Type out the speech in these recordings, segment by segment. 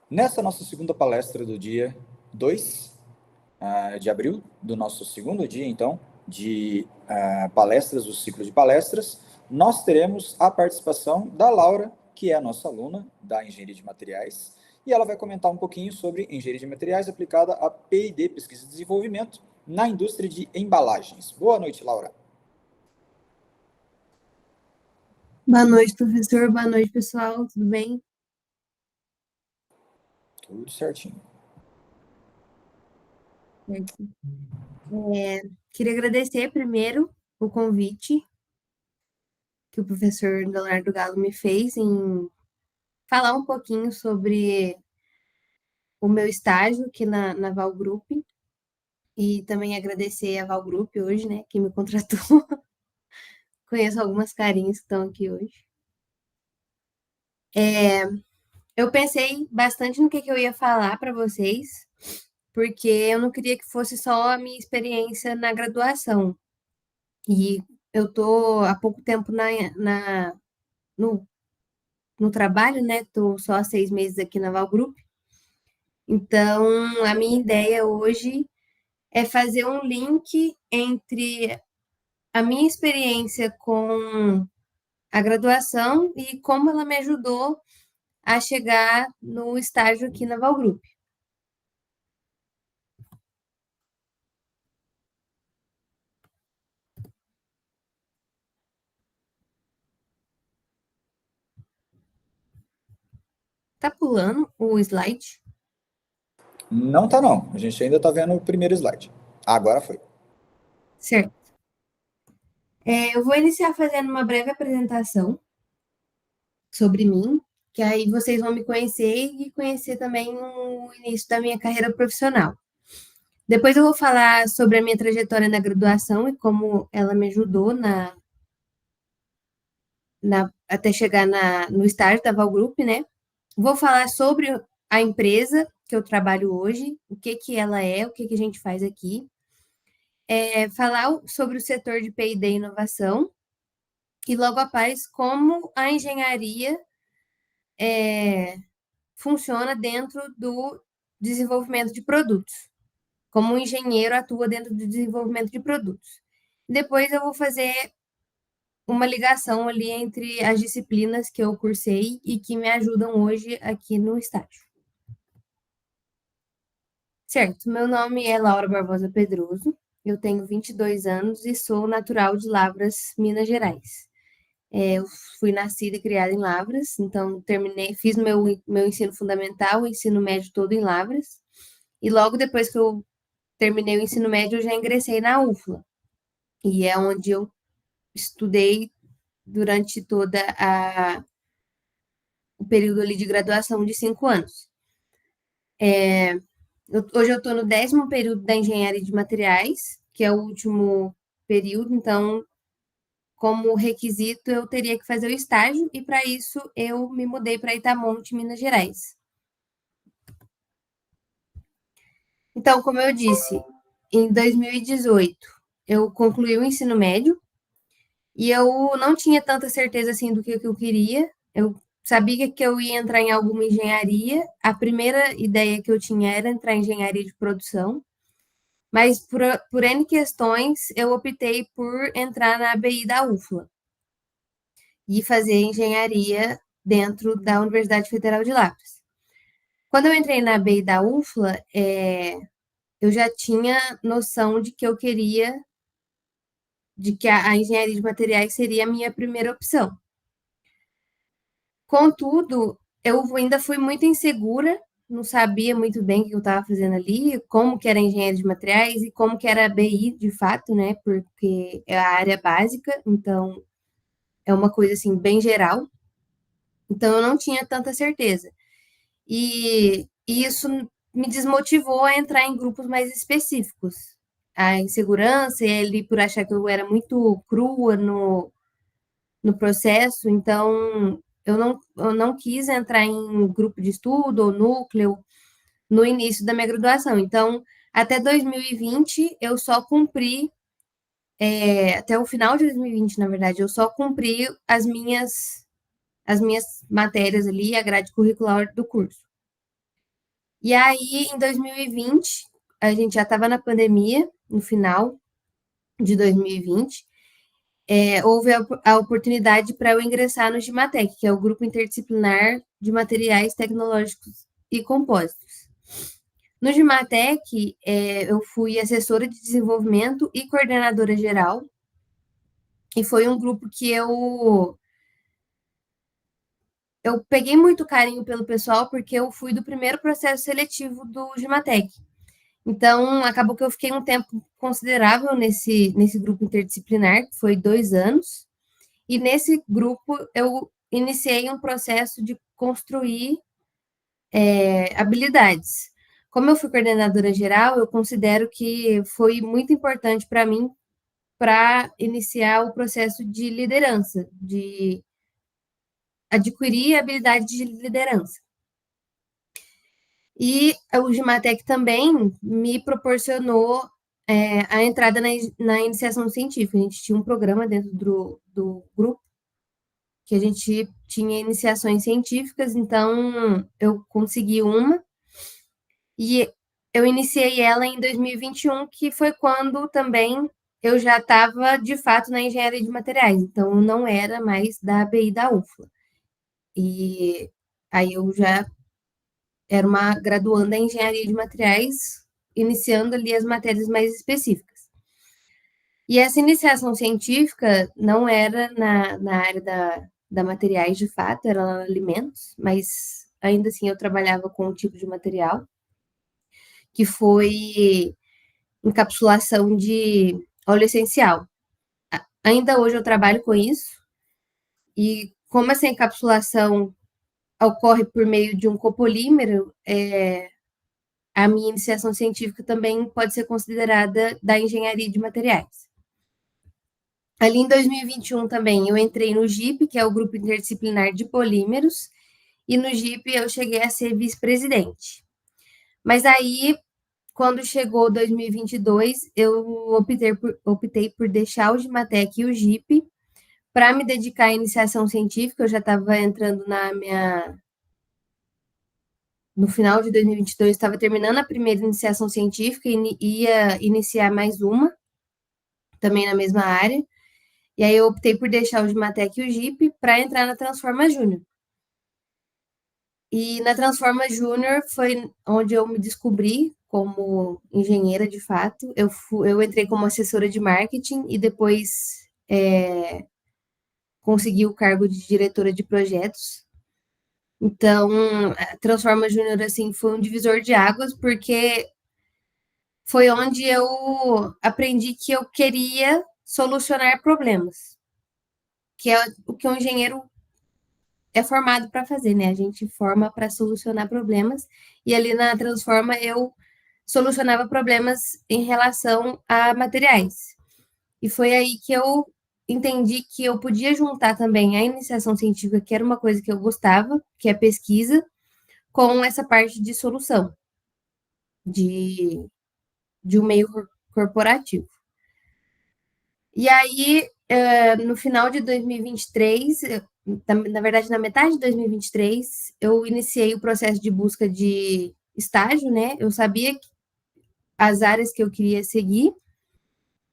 Nessa nossa segunda palestra do dia 2 de abril, do nosso segundo dia, então, de palestras, do ciclo de palestras, nós teremos a participação da Laura, que é a nossa aluna da Engenharia de Materiais, e ela vai comentar um pouquinho sobre engenharia de materiais aplicada a P&D, pesquisa e desenvolvimento, na indústria de embalagens. Boa noite, Laura. Boa noite, professor. Boa noite, pessoal. Tudo bem? Tudo certinho. Certo. Queria agradecer primeiro o convite que o professor Leonardo Galo me fez em falar um pouquinho sobre o meu estágio aqui na Val Group e também agradecer a Val Group hoje, né, que me contratou. Conheço algumas carinhas que estão aqui hoje. Eu pensei bastante no que eu ia falar para vocês, porque eu não queria que fosse só a minha experiência na graduação. E eu tô há pouco tempo no, no trabalho, né? Tô só há 6 meses aqui na Val Group. Então, a minha ideia hoje é fazer um link entre a minha experiência com a graduação e como ela me ajudou a chegar no estágio aqui na Val Group. Tá pulando o slide? Não tá não, a gente ainda está vendo o primeiro slide. Agora foi. Certo. Eu vou iniciar fazendo uma breve apresentação sobre mim, que aí vocês vão me conhecer e conhecer também o início da minha carreira profissional. Depois eu vou falar sobre a minha trajetória na graduação e como ela me ajudou até chegar no estágio da Val Group, né? Vou falar sobre a empresa que eu trabalho hoje, o que que ela é, o que que a gente faz aqui. Falar sobre o setor de P&D e inovação e logo após como a engenharia funciona dentro do desenvolvimento de produtos, como um engenheiro atua dentro do desenvolvimento de produtos. Depois eu vou fazer uma ligação ali entre as disciplinas que eu cursei e que me ajudam hoje aqui no estágio. Certo, meu nome é Laura Barbosa Pedroso, eu tenho 22 anos e sou natural de Lavras, Minas Gerais. Eu fui nascida e criada em Lavras, então fiz meu ensino fundamental, o ensino médio todo em Lavras, e logo depois que eu terminei o ensino médio, eu já ingressei na UFLA, e é onde eu estudei durante o período ali de graduação de 5 anos. Hoje eu estou no 10º período da engenharia de materiais, que é o último período, então, como requisito, eu teria que fazer o estágio, e para isso eu me mudei para Itamonte, Minas Gerais. Então, como eu disse, em 2018 eu concluí o ensino médio, e eu não tinha tanta certeza assim do que eu queria. Eu sabia que eu ia entrar em alguma engenharia. A primeira ideia que eu tinha era entrar em engenharia de produção, mas por N questões eu optei por entrar na ABI da UFLA e fazer engenharia dentro da Universidade Federal de Lavras. Quando eu entrei na ABI da UFLA, eu já tinha noção de que eu queria, de que a engenharia de materiais seria a minha primeira opção. Contudo, eu ainda fui muito insegura, não sabia muito bem o que eu estava fazendo ali, como que era engenharia de materiais e como que era a BI de fato, né? Porque é a área básica, então é uma coisa assim bem geral. Então eu não tinha tanta certeza. E isso me desmotivou a entrar em grupos mais específicos. A insegurança, ele por achar que eu era muito crua no processo, então eu não quis entrar em grupo de estudo ou núcleo no início da minha graduação. Então, até 2020, eu só cumpri, até o final de 2020, na verdade, eu só cumpri as minhas matérias ali, a grade curricular do curso. E aí, em 2020, a gente já estava na pandemia, no final de 2020, houve a oportunidade para eu ingressar no Gimatec, que é o Grupo Interdisciplinar de Materiais Tecnológicos e Compósitos. No Gimatec, eu fui assessora de desenvolvimento e coordenadora geral, e foi um grupo que eu peguei muito carinho pelo pessoal, porque eu fui do primeiro processo seletivo do Gimatec. Então, acabou que eu fiquei um tempo considerável nesse grupo interdisciplinar, que foi 2 anos, e nesse grupo eu iniciei um processo de construir habilidades. Como eu fui coordenadora geral, eu considero que foi muito importante para mim para iniciar o processo de liderança, de adquirir habilidades de liderança. E o Gimatec também me proporcionou a entrada na iniciação científica. A gente tinha um programa dentro do grupo que a gente tinha iniciações científicas, então eu consegui uma e eu iniciei ela em 2021, que foi quando também eu já estava de fato na engenharia de materiais, então eu não era mais da ABI da UFLA. E aí eu já era uma graduanda em engenharia de materiais, iniciando ali as matérias mais específicas. E essa iniciação científica não era na área da materiais de fato, era alimentos, mas ainda assim eu trabalhava com um tipo de material, que foi encapsulação de óleo essencial. Ainda hoje eu trabalho com isso, e como essa encapsulação ocorre por meio de um copolímero, a minha iniciação científica também pode ser considerada da engenharia de materiais. Ali em 2021 também eu entrei no GIP, que é o Grupo Interdisciplinar de Polímeros, e no GIP eu cheguei a ser vice-presidente. Mas aí, quando chegou 2022, eu optei por deixar o Gimatec e o GIP para me dedicar à iniciação científica. Eu já estava entrando no final de 2022, estava terminando a primeira iniciação científica e ia iniciar mais uma, também na mesma área. E aí eu optei por deixar o Gimatec e o GIP para entrar na Transforma Júnior. E na Transforma Júnior foi onde eu me descobri como engenheira de fato. Eu entrei como assessora de marketing e depois consegui o cargo de diretora de projetos. Então, a Transforma Júnior assim foi um divisor de águas, porque foi onde eu aprendi que eu queria solucionar problemas, que é o que um engenheiro é formado para fazer, né? A gente forma para solucionar problemas, e ali na Transforma eu solucionava problemas em relação a materiais. E foi aí que eu entendi que eu podia juntar também a iniciação científica, que era uma coisa que eu gostava, que é pesquisa, com essa parte de solução de, de um meio corporativo. E aí, no final de 2023, na verdade, na metade de 2023, eu iniciei o processo de busca de estágio, né? Eu sabia as áreas que eu queria seguir,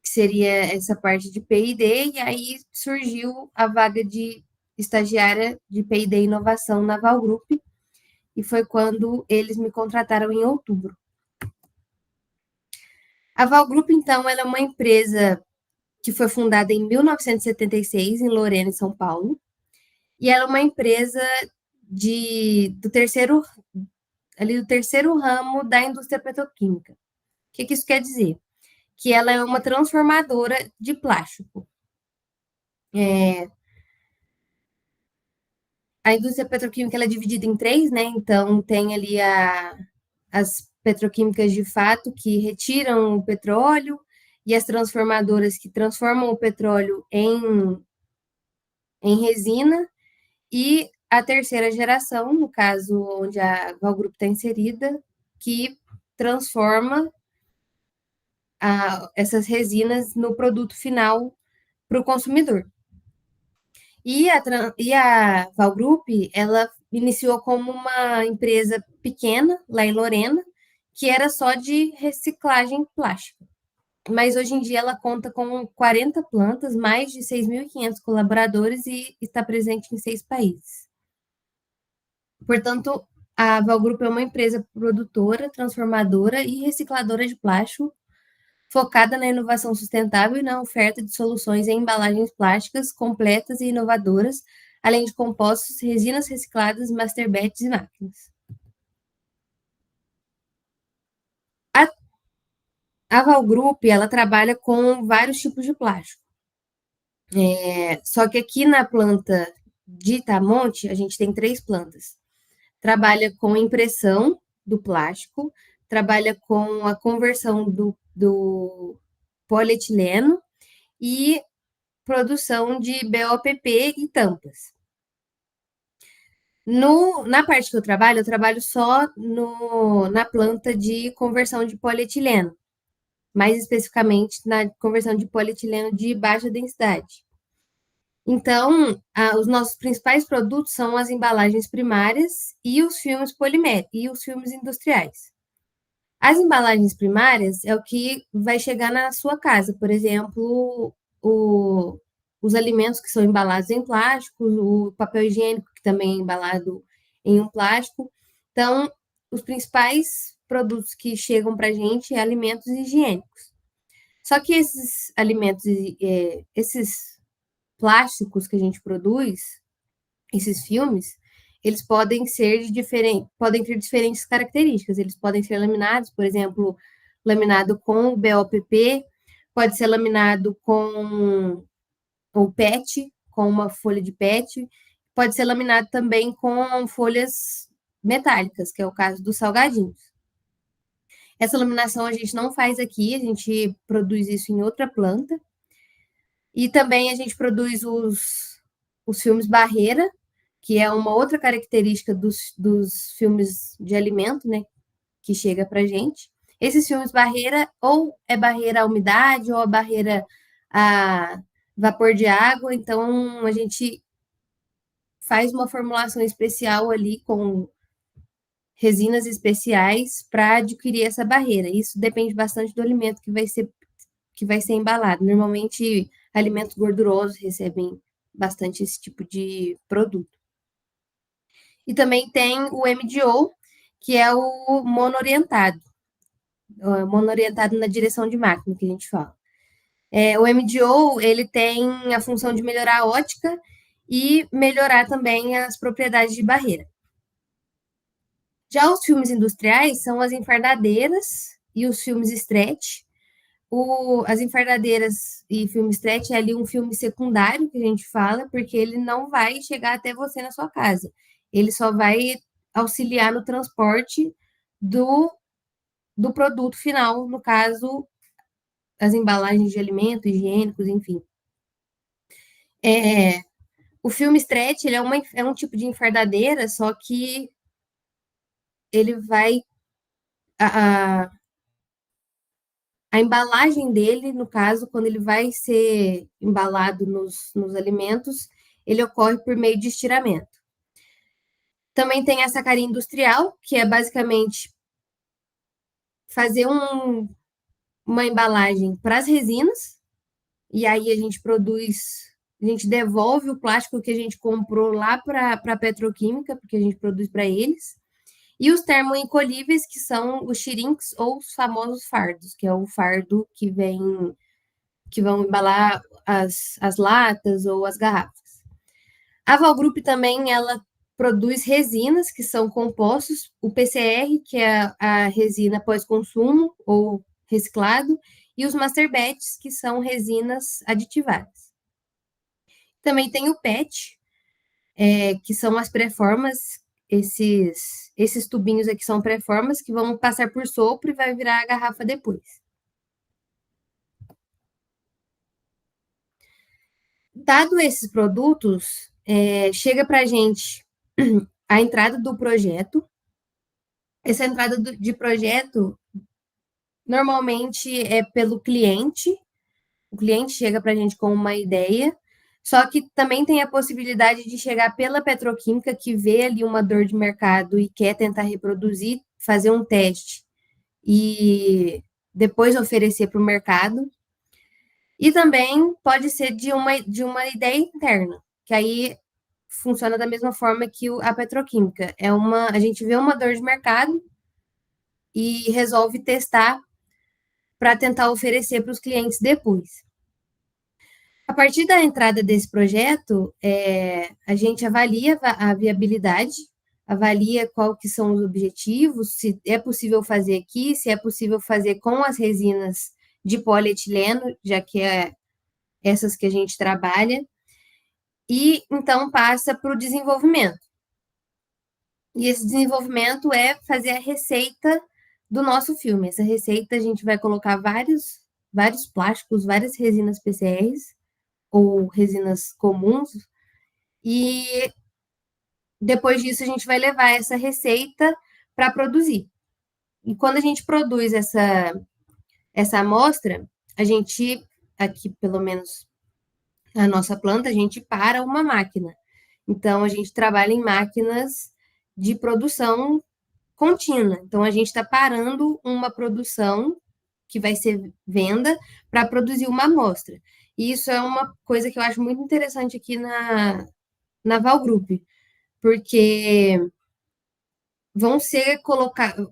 que seria essa parte de P&D, e aí surgiu a vaga de estagiária de P&D e inovação na Val Group, e foi quando eles me contrataram em outubro. A Val Group, então, ela é uma empresa que foi fundada em 1976 em Lorena, em São Paulo, e ela é uma empresa do terceiro ramo da indústria petroquímica. O que isso quer dizer? Que ela é uma transformadora de plástico. A indústria petroquímica ela é dividida em três, né? Então tem ali as petroquímicas de fato que retiram o petróleo, e as transformadoras que transformam o petróleo em resina, e a terceira geração, no caso onde a Val Group está inserida, que transforma essas resinas no produto final para o consumidor. E a Val Group, ela iniciou como uma empresa pequena, lá em Lorena, que era só de reciclagem plástica. Mas hoje em dia ela conta com 40 plantas, mais de 6.500 colaboradores e está presente em 6 países. Portanto, a Val Group é uma empresa produtora, transformadora e recicladora de plástico, focada na inovação sustentável e na oferta de soluções em embalagens plásticas completas e inovadoras, além de compostos, resinas recicladas, masterbatches e máquinas. A Val Group, ela trabalha com vários tipos de plástico. Só que aqui na planta de Itamonte, a gente tem 3 plantas. Trabalha com impressão do plástico, trabalha com a conversão do polietileno e produção de BOPP e tampas. Na parte que eu trabalho só na planta de conversão de polietileno, mais especificamente na conversão de polietileno de baixa densidade. Então, os nossos principais produtos são as embalagens primárias e os filmes poliméricos e os filmes industriais. As embalagens primárias é o que vai chegar na sua casa, por exemplo, os alimentos que são embalados em plástico, o papel higiênico que também é embalado em um plástico. Então, os principais produtos que chegam para a gente é alimentos higiênicos. Só que esses alimentos, esses plásticos que a gente produz, esses filmes, eles podem ter diferentes características. Eles podem ser laminados, por exemplo, laminado com BOPP, pode ser laminado com o PET, com uma folha de PET, pode ser laminado também com folhas metálicas, que é o caso dos salgadinhos. Essa laminação a gente não faz aqui, a gente produz isso em outra planta. E também a gente produz os filmes barreira, que é uma outra característica dos filmes de alimento, né, que chega para a gente. Esses filmes barreira, ou é barreira à umidade, ou a barreira a vapor de água, então a gente faz uma formulação especial ali com resinas especiais para adquirir essa barreira. Isso depende bastante do alimento que vai ser embalado. Normalmente, alimentos gordurosos recebem bastante esse tipo de produto. E também tem o MDO, que é o monoorientado na direção de máquina, que a gente fala. O MDO, ele tem a função de melhorar a ótica e melhorar também as propriedades de barreira. Já os filmes industriais são as enfardadeiras e os filmes stretch. As enfardadeiras e filme stretch é ali um filme secundário que a gente fala, porque ele não vai chegar até você na sua casa. Ele só vai auxiliar no transporte do produto final, no caso, as embalagens de alimentos, higiênicos, enfim. O filme stretch ele é um tipo de enfardadeira, só que ele vai. A embalagem dele, no caso, quando ele vai ser embalado nos alimentos, ele ocorre por meio de estiramento. Também tem a sacaria industrial, que é basicamente fazer uma embalagem para as resinas, e aí a gente devolve o plástico que a gente comprou lá para a petroquímica, porque a gente produz para eles. E os termoencolhíveis, que são os shrinks ou os famosos fardos, que é o fardo que vão embalar as latas ou as garrafas. A Val Group também, ela produz resinas, que são compostos, o PCR, que é a resina pós-consumo ou reciclado, e os masterbatches, que são resinas aditivadas. Também tem o PET, que são as pré-formas. Esses tubinhos aqui são pré-formas que vão passar por sopro e vai virar a garrafa depois. Dado esses produtos, chega para a gente a entrada do projeto. Essa entrada de projeto normalmente é pelo cliente. O cliente chega para a gente com uma ideia, Só que também tem a possibilidade de chegar pela petroquímica que vê ali uma dor de mercado e quer tentar reproduzir, fazer um teste e depois oferecer para o mercado. E também pode ser de uma ideia interna, que aí funciona da mesma forma que a petroquímica. A gente vê uma dor de mercado e resolve testar para tentar oferecer para os clientes depois. A partir da entrada desse projeto, a gente avalia a viabilidade, avalia qual que são os objetivos, se é possível fazer aqui, se é possível fazer com as resinas de polietileno, já que é essas que a gente trabalha, e então passa para o desenvolvimento. E esse desenvolvimento é fazer a receita do nosso filme. Essa receita a gente vai colocar vários plásticos, várias resinas PCRs ou resinas comuns, e depois disso a gente vai levar essa receita para produzir. E quando a gente produz essa amostra, a gente, aqui pelo menos a nossa planta, a gente para uma máquina. Então, a gente trabalha em máquinas de produção contínua. Então, a gente está parando uma produção que vai ser venda para produzir uma amostra. E isso é uma coisa que eu acho muito interessante aqui na Val Group, porque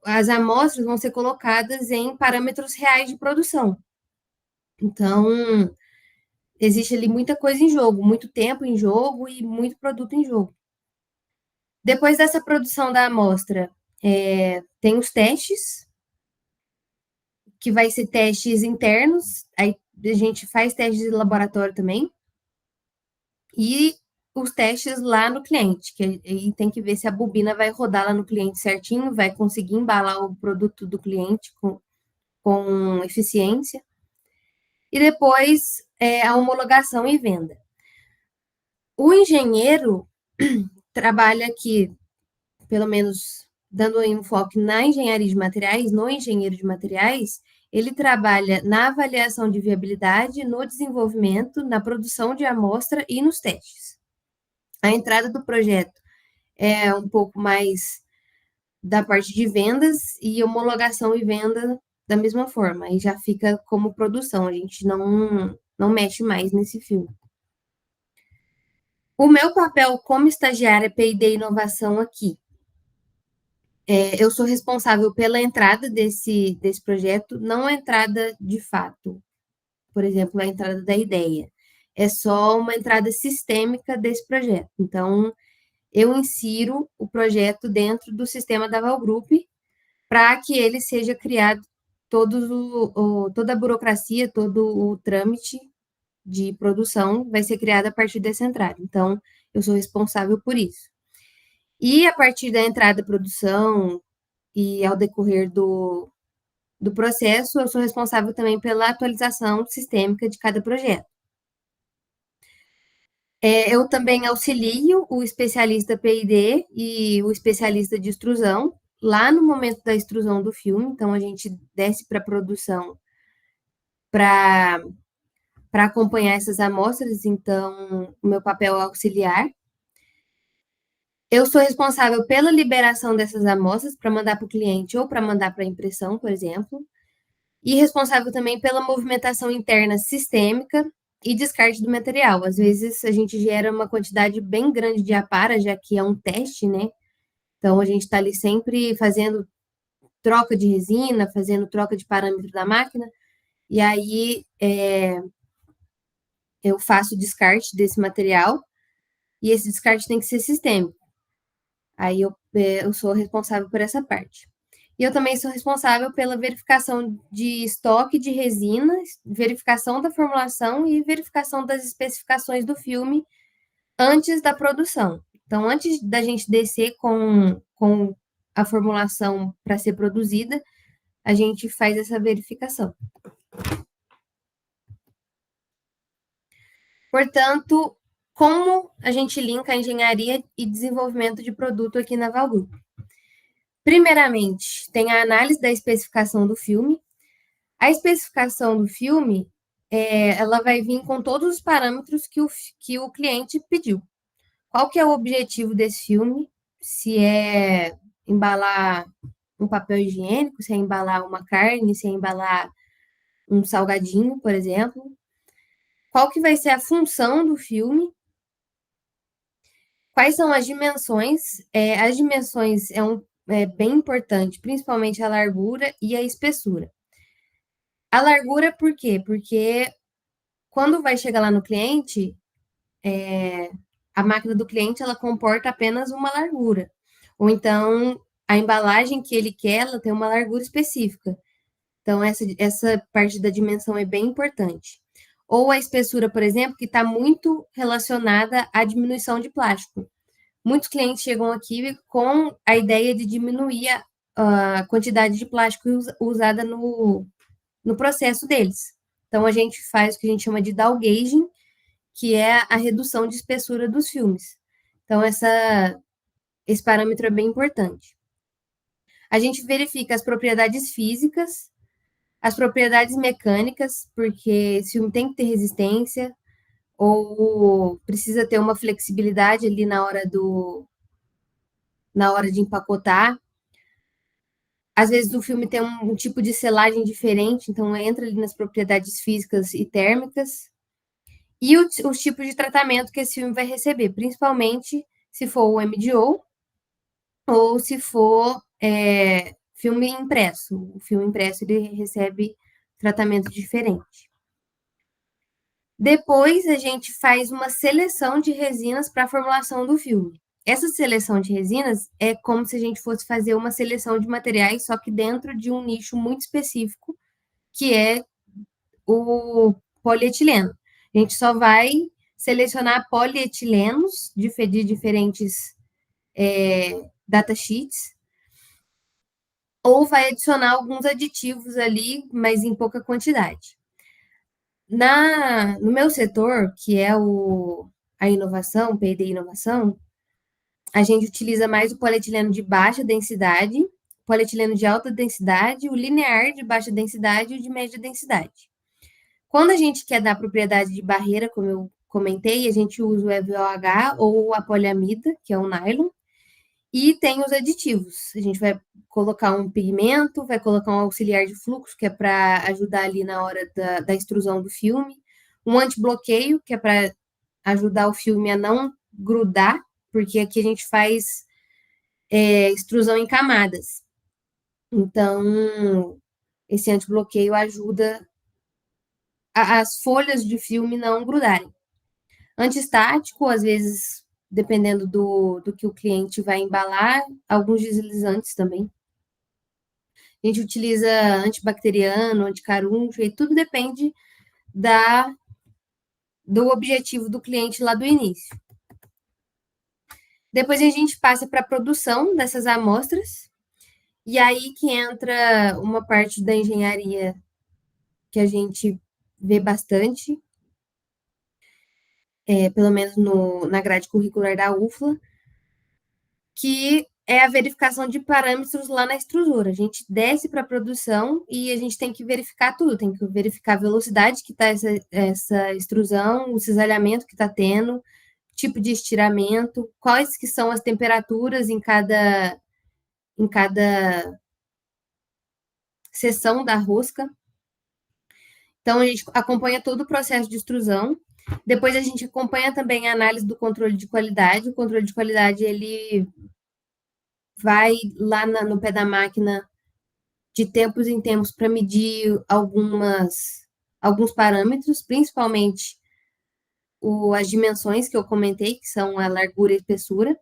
as amostras vão ser colocadas em parâmetros reais de produção. Então, existe ali muita coisa em jogo, muito tempo em jogo e muito produto em jogo. Depois dessa produção da amostra, tem os testes, que vai ser testes internos, aí a gente faz testes de laboratório também, e os testes lá no cliente, que aí tem que ver se a bobina vai rodar lá no cliente certinho, vai conseguir embalar o produto do cliente com eficiência. E depois a homologação e venda. O engenheiro trabalha aqui, pelo menos dando um enfoque na engenharia de materiais, no engenheiro de materiais, ele trabalha na avaliação de viabilidade, no desenvolvimento, na produção de amostra e nos testes. A entrada do projeto é um pouco mais da parte de vendas e homologação e venda da mesma forma. Aí já fica como produção, a gente não mexe mais nesse filme. O meu papel como estagiária P&D e inovação aqui, eu sou responsável pela entrada desse projeto, não a entrada de fato, por exemplo, a entrada da ideia. É só uma entrada sistêmica desse projeto. Então, eu insiro o projeto dentro do sistema da Val Group para que ele seja criado toda a burocracia, todo o trâmite de produção vai ser criado a partir dessa entrada. Então, eu sou responsável por isso. E a partir da entrada da produção e ao decorrer do processo, eu sou responsável também pela atualização sistêmica de cada projeto. Eu também auxilio o especialista P&D e o especialista de extrusão, lá no momento da extrusão do filme, então a gente desce para a produção para acompanhar essas amostras, então o meu papel é auxiliar. Eu sou responsável pela liberação dessas amostras para mandar para o cliente ou para mandar para a impressão, por exemplo, e responsável também pela movimentação interna sistêmica e descarte do material. Às vezes a gente gera uma quantidade bem grande de apara, já que é um teste, né? Então a gente está ali sempre fazendo troca de resina, fazendo troca de parâmetro da máquina, e aí eu faço o descarte desse material, e esse descarte tem que ser sistêmico. Aí eu sou responsável por essa parte. E eu também sou responsável pela verificação de estoque de resinas, verificação da formulação e verificação das especificações do filme antes da produção. Então, antes da gente descer com a formulação para ser produzida, a gente faz essa verificação. Portanto, como a gente linka a engenharia e desenvolvimento de produto aqui na Val Group? Primeiramente, tem a análise da especificação do filme. A especificação do filme ela vai vir com todos os parâmetros que o cliente pediu. Qual que é o objetivo desse filme? Se é embalar um papel higiênico, se é embalar uma carne, se é embalar um salgadinho, por exemplo. Qual que vai ser a função do filme? Quais são as dimensões? As dimensões é bem importante, principalmente a largura e a espessura. A largura, por quê? Porque quando vai chegar lá no cliente, a máquina do cliente ela comporta apenas uma largura. Ou então, a embalagem que ele quer, ela tem uma largura específica. Então, essa parte da dimensão é bem importante. Ou a espessura, por exemplo, que está muito relacionada à diminuição de plástico. Muitos clientes chegam aqui com a ideia de diminuir a quantidade de plástico usada no processo deles. Então, a gente faz o que a gente chama de down gauging, que é a redução de espessura dos filmes. Então, esse parâmetro é bem importante. A gente verifica as propriedades físicas, as propriedades mecânicas, porque esse filme tem que ter resistência, ou precisa ter uma flexibilidade ali na hora de empacotar. Às vezes o filme tem um tipo de selagem diferente, então entra ali nas propriedades físicas e térmicas. E os tipos de tratamento que esse filme vai receber, principalmente se for o MDO ou se for filme impresso. O filme impresso ele recebe tratamento diferente. Depois a gente faz uma seleção de resinas para a formulação do filme. Essa seleção de resinas é como se a gente fosse fazer uma seleção de materiais, só que dentro de um nicho muito específico, que é o polietileno. A gente só vai selecionar polietilenos de diferentes datasheets, ou vai adicionar alguns aditivos ali, mas em pouca quantidade. No meu setor, que é a inovação, P&D Inovação, a gente utiliza mais o polietileno de baixa densidade, polietileno de alta densidade, o linear de baixa densidade e o de média densidade. Quando a gente quer dar propriedade de barreira, como eu comentei, a gente usa o EVOH ou a poliamida, que é o nylon, e tem os aditivos. A gente vai colocar um pigmento, vai colocar um auxiliar de fluxo, que é para ajudar ali na hora da extrusão do filme, um antibloqueio, que é para ajudar o filme a não grudar, porque aqui a gente faz extrusão em camadas. Então, esse antibloqueio ajuda as folhas de filme não grudarem. Antiestático, às vezes, dependendo do que o cliente vai embalar, alguns deslizantes também. A gente utiliza antibacteriano, anticarúncio, e tudo depende do objetivo do cliente lá do início. Depois a gente passa para a produção dessas amostras, e aí que entra uma parte da engenharia que a gente vê bastante, pelo menos na grade curricular da UFLA, que é a verificação de parâmetros lá na extrusora. A gente desce para a produção e a gente tem que verificar tudo, tem que verificar a velocidade que está essa extrusão, o cisalhamento que está tendo, tipo de estiramento, quais que são as temperaturas em cada seção da rosca. Então, a gente acompanha todo o processo de extrusão. Depois, a gente acompanha também a análise do controle de qualidade. O controle de qualidade, ele vai lá no pé da máquina de tempos em tempos para medir alguns parâmetros, principalmente as dimensões que eu comentei, que são a largura e a espessura.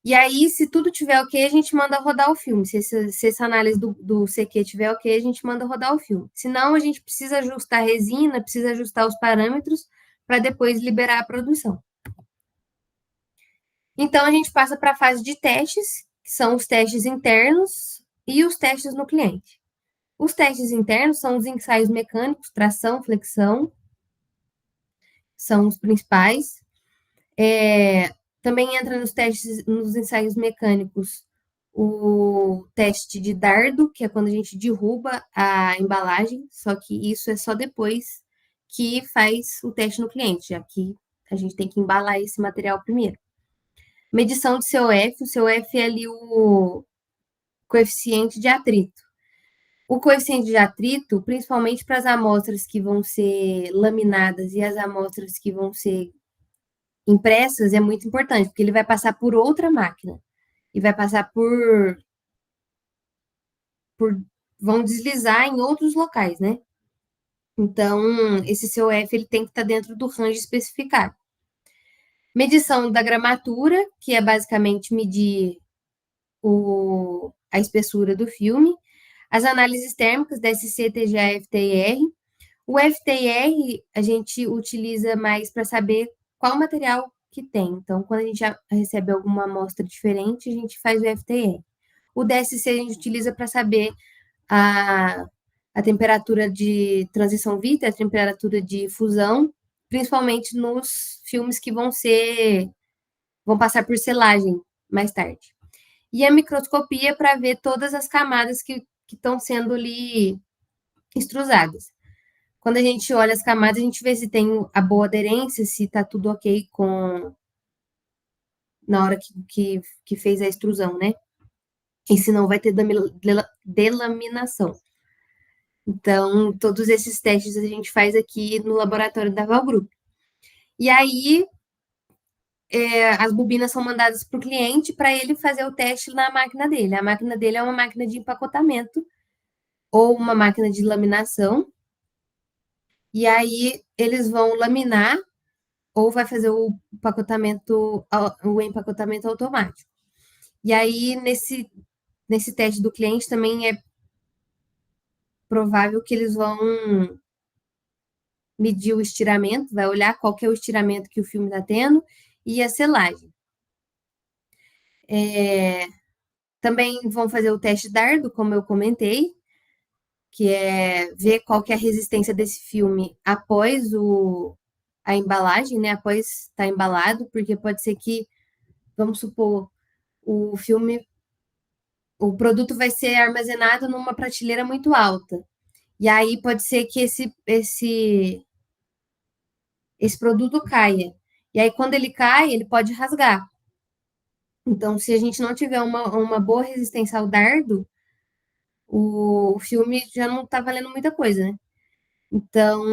E aí, se tudo tiver ok, a gente manda rodar o filme. Se essa análise do CQ tiver ok, a gente manda rodar o filme. Senão, a gente precisa ajustar a resina, precisa ajustar os parâmetros para depois liberar a produção. Então, a gente passa para a fase de testes, que são os testes internos e os testes no cliente. Os testes internos são os ensaios mecânicos, tração, flexão, são os principais. Também entra nos ensaios mecânicos o teste de dardo, que é quando a gente derruba a embalagem, só que isso é só depois que faz o teste no cliente, já que a gente tem que embalar esse material primeiro. Medição de COF, o COF é ali o coeficiente de atrito. O coeficiente de atrito, principalmente para as amostras que vão ser laminadas e as amostras que vão ser impressas, é muito importante, porque ele vai passar por outra máquina e vai passar por vão deslizar em outros locais, né? Então, esse COF ele tem que estar dentro do range especificado. Medição da gramatura, que é basicamente medir a espessura do filme. As análises térmicas, DSC, TGA, FTIR. O FTIR a gente utiliza mais para saber qual material que tem. Então, quando a gente já recebe alguma amostra diferente, a gente faz o FTIR. O DSC a gente utiliza para saber a, a temperatura de transição vítrea, a temperatura de fusão, principalmente nos filmes que vão passar por selagem mais tarde. E a microscopia para ver todas as camadas que estão sendo ali extrusadas. Quando a gente olha as camadas, a gente vê se tem a boa aderência, se está tudo ok na hora que fez a extrusão, né? E se não vai ter delaminação. Então, todos esses testes a gente faz aqui no laboratório da Val Group. E aí, as bobinas são mandadas para o cliente para ele fazer o teste na máquina dele. A máquina dele é uma máquina de empacotamento ou uma máquina de laminação. E aí, eles vão laminar ou vai fazer o empacotamento automático. E aí, nesse teste do cliente também é provável que eles vão medir o estiramento, vai olhar qual que é o estiramento que o filme está tendo e a selagem. Também vão fazer o teste dardo, como eu comentei, que é ver qual que é a resistência desse filme após a embalagem, né? Após estar embalado, porque pode ser que, vamos supor, o filme, o produto vai ser armazenado numa prateleira muito alta. E aí pode ser que esse produto caia. E aí, quando ele cai, ele pode rasgar. Então, se a gente não tiver uma boa resistência ao dardo, o filme já não está valendo muita coisa, né? Então,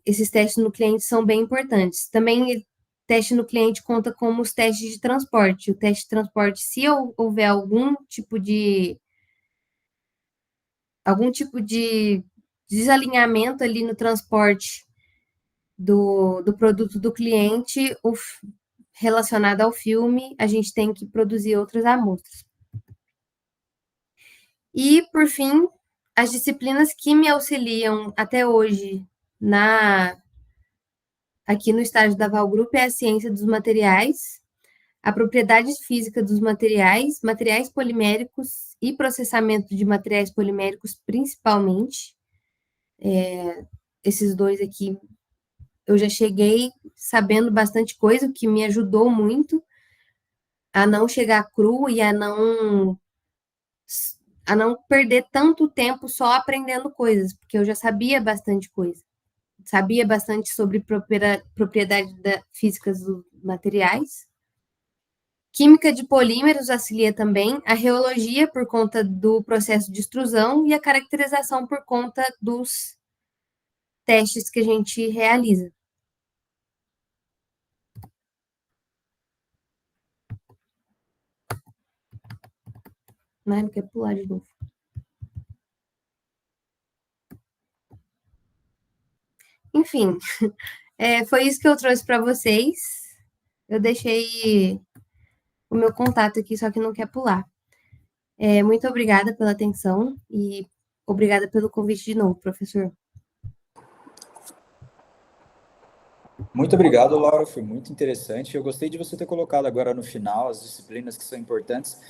esses testes no cliente são bem importantes. Também, teste no cliente conta como os testes de transporte. O teste de transporte, se houver algum tipo de desalinhamento ali no transporte do produto do cliente relacionado ao filme, a gente tem que produzir outras amostras. E, por fim, as disciplinas que me auxiliam até hoje aqui no estágio da Val Group é a ciência dos materiais, a propriedade física dos materiais, materiais poliméricos e processamento de materiais poliméricos, principalmente. Esses dois aqui eu já cheguei sabendo bastante coisa, o que me ajudou muito a não chegar cru e a não perder tanto tempo só aprendendo coisas, porque eu já sabia bastante coisa. Sabia bastante sobre propriedade físicas dos materiais. Química de polímeros auxilia também, a reologia por conta do processo de extrusão e a caracterização por conta dos testes que a gente realiza. Não quer pular de novo. Enfim, foi isso que eu trouxe para vocês. Eu deixei o meu contato aqui, só que não quer pular. Muito obrigada pela atenção e obrigada pelo convite de novo, professor. Muito obrigado, Laura, foi muito interessante. Eu gostei de você ter colocado agora no final as disciplinas que são importantes,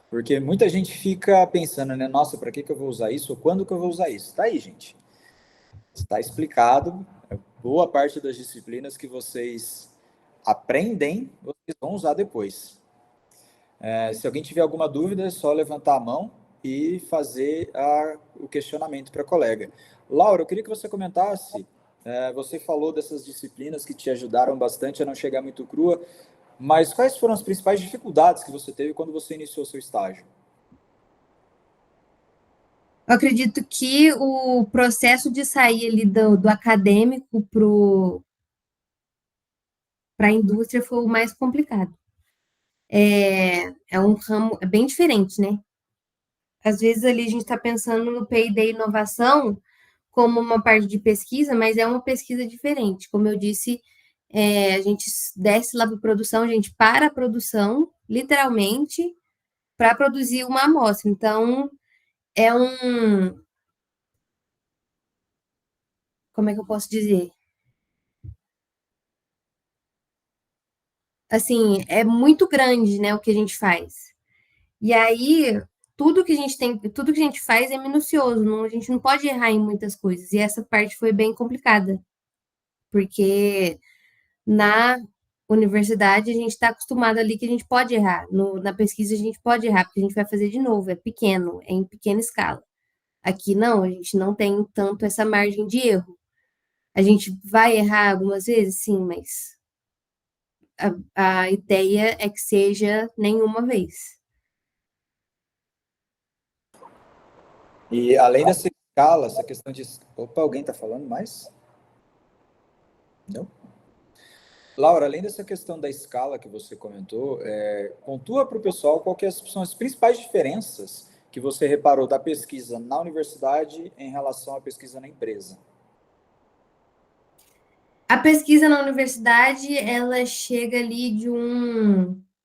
porque muita gente fica pensando, né? Nossa, para que eu vou usar isso? Ou quando que eu vou usar isso? Tá aí, gente. Está explicado. Boa parte das disciplinas que vocês aprendem, vocês vão usar depois. Se alguém tiver alguma dúvida, é só levantar a mão e fazer o questionamento para a colega. Laura, eu queria que você comentasse, você falou dessas disciplinas que te ajudaram bastante a não chegar muito crua, mas quais foram as principais dificuldades que você teve quando você iniciou seu estágio? Eu acredito que o processo de sair ali do acadêmico para a indústria foi o mais complicado. É um ramo bem diferente, né? Às vezes ali a gente está pensando no P&D inovação como uma parte de pesquisa, mas é uma pesquisa diferente. Como eu disse, a gente desce lá para a produção, a gente para a produção, literalmente, para produzir uma amostra. Então, é um. Como é que eu posso dizer? Assim, é muito grande, né, o que a gente faz. E aí, tudo que a gente faz é minucioso, não, a gente não pode errar em muitas coisas. E essa parte foi bem complicada, porque na universidade a gente está acostumado ali que a gente pode errar. Na pesquisa a gente pode errar, porque a gente vai fazer de novo, é pequeno, é em pequena escala. Aqui não, a gente não tem tanto essa margem de erro. A gente vai errar algumas vezes, sim, mas a ideia é que seja nenhuma vez. E além dessa escala, essa questão de... Opa, alguém está falando mais? Não? Laura, além dessa questão da escala que você comentou, pontua para o pessoal quais são as principais diferenças que você reparou da pesquisa na universidade em relação à pesquisa na empresa. A pesquisa na universidade, ela chega ali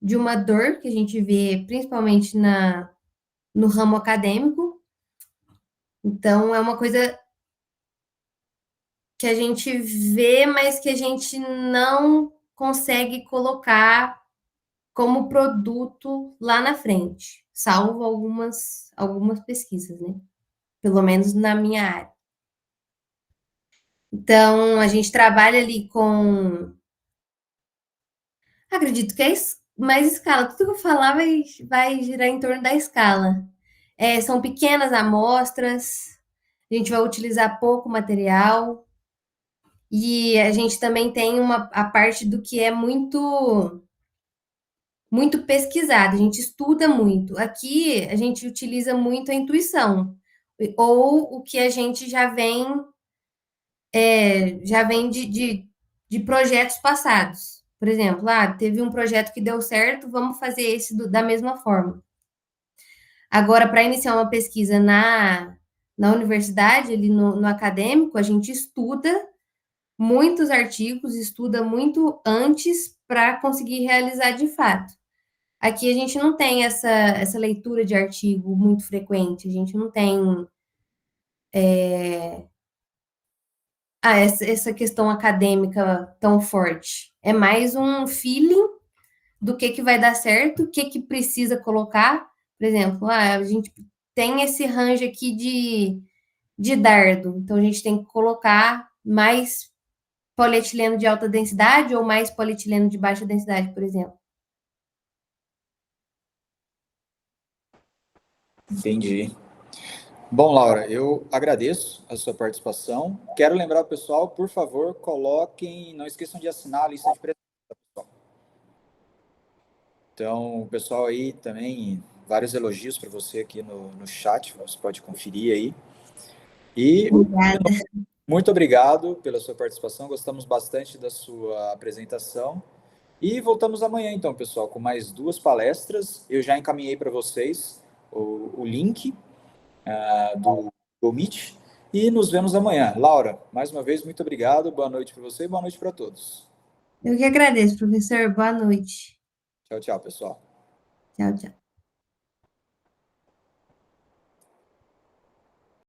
de uma dor que a gente vê principalmente no ramo acadêmico. Então, é uma coisa que a gente vê, mas que a gente não consegue colocar como produto lá na frente, salvo algumas pesquisas, né? Pelo menos na minha área. Então, a gente trabalha ali com. Acredito que é mais escala. Tudo que eu falar vai girar em torno da escala. São pequenas amostras, a gente vai utilizar pouco material, e a gente também tem a parte do que é muito pesquisado, a gente estuda muito. Aqui a gente utiliza muito a intuição, ou o que a gente já vem de projetos passados. Por exemplo, teve um projeto que deu certo, vamos fazer esse da mesma forma. Agora, para iniciar uma pesquisa na universidade, ali no acadêmico, a gente estuda muitos artigos, estuda muito antes para conseguir realizar de fato. Aqui a gente não tem essa leitura de artigo muito frequente, a gente não tem essa questão acadêmica tão forte. É mais um feeling do que vai dar certo, o que precisa colocar. Por exemplo, a gente tem esse range aqui de dardo, então a gente tem que colocar mais polietileno de alta densidade ou mais polietileno de baixa densidade, por exemplo. Entendi. Bom, Laura, eu agradeço a sua participação. Quero lembrar o pessoal, por favor, não esqueçam de assinar a lista de presença, pessoal. Então, o pessoal aí também, vários elogios para você aqui no chat, você pode conferir aí. E Obrigada. muito obrigado pela sua participação, gostamos bastante da sua apresentação. E voltamos amanhã, então, pessoal, com mais 2 palestras. Eu já encaminhei para vocês o link do Google Meet e nos vemos amanhã. Laura, mais uma vez, muito obrigado. Boa noite para você e boa noite para todos. Eu que agradeço, professor. Boa noite. Tchau, tchau, pessoal. Tchau, tchau.